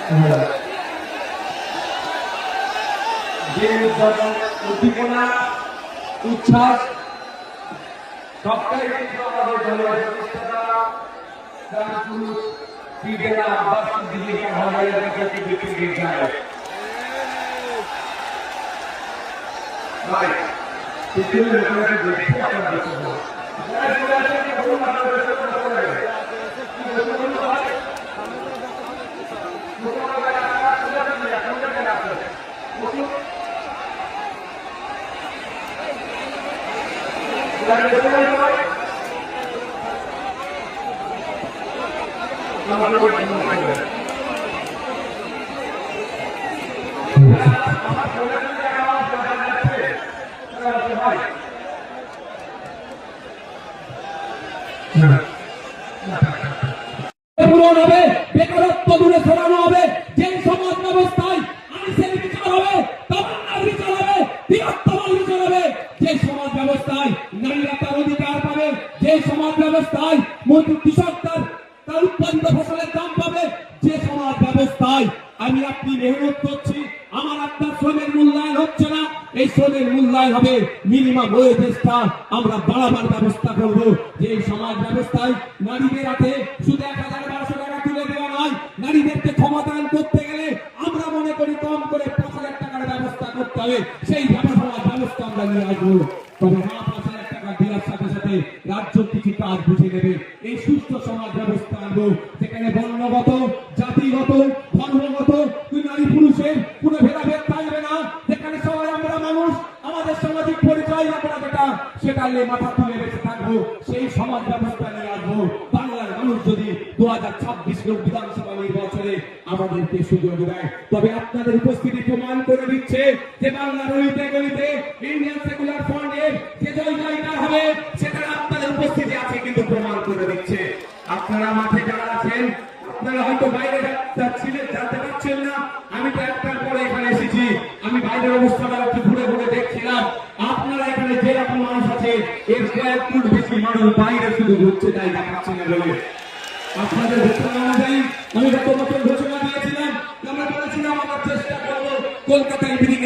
যে উদ্দীপনা উচ্ছ্বাস সবটাই কিন্তু আমাদের দলের প্রতিষ্ঠাতা পুরুষ ক্রীড়া আব্বাস দিদিকে ভালো লাগে বিক্রি যায় ভাই সেগুলো লোকেরা দেখতে আপনারা দেখুন পূরণ হবে, বেকারত্ব দূরে সরানো হবে, যে সমাজ ব্যবস্থায় আইনের বিচার হবে, তামান্নার বিচার হবে, বৃহত্তম বিচার হবে, যে সমাজ ব্যবস্থায় নারীরা তার অধিকার পাবে, যে সমাজ ব্যবস্থায় কৃষক তার উৎপাদিত ফসলের দাম পাবে, যে সমাজ ব্যবস্থায় আমি আপনি মেহনত করছি, আমার আপনার শ্রমের মূল্যায়ন হচ্ছে না, এই শ্রমের মূল্যায়ন হবে মিনিমাম ওয়েজেসটা আমরা বাড়াবার ব্যবস্থা করব, যে সমাজ ব্যবস্থায় নারীদের হাতে শুধু ১,১২০০ টাকা তুলে দেওয়া নয়, নারীদেরকে ক্ষমতায়ন করতে গেলে আমরা মনে করি কম করে ৫,০০০ টাকার ব্যবস্থা করতে হবে, সেই সমাজ ব্যবস্থা আমরা নিয়ে আসবো। তবে ৫,০০০ টাকা দেওয়ার সাথে সাথে রাজ্য কিছু কাজ বুঝে নেবে, এই সুস্থ সমাজ ব্যবস্থা আনবো যেখানে বর্ণগত, জাতিগত, ধর্মগত, নারী পুরুষের কোনো ভেদাভেদ থাকবে না, যেখানে সবাই আমরা মানুষ, আমাদের সামাজিক পরিচয় আমরা সেটা নিয়ে মাথা তুলে বেঁচে থাকবো, সেই সমাজ ব্যবস্থা নিয়ে আসবো। বাংলার মানুষ যদি ২০২৬ বিধানসভা নির্বাচনে আমাদেরকে সুযোগ দেয়, তবে আপনাদের উপস্থিতি প্রমাণ করে দিচ্ছে যে বাংলার গলিতে গলিতে ইন্ডিয়ান সেকুলার ফ্রন্টের যে জয়টা হবে সেটা আপনাদের উপস্থিতি আছে কিন্তু প্রমাণ করে দিচ্ছে। আপনারা মাঠে যারা আছেন, আপনারা হয়তো বাইরে যাচ্ছিলেন, জানতে পারছেন না, আমি তো একটার পরে এখানে এসেছি, আমি বাইরের অবস্থাটা একটু ঘুরে ঘুরে দেখছিলাম, আপনারা এখানে যেরকম মানুষ আছে এর কয়েক গুণ বেশি মানুষ বাইরে শুধু ঘুরছে, তাই দেখাচ্ছে না বলে আপনাদের ঘোষণা অনুযায়ী আমি গত বছর ঘোষণা দিয়েছিলাম, আমরা বলেছিলাম আমরা চেষ্টা করবো কলকাতায় মিটিং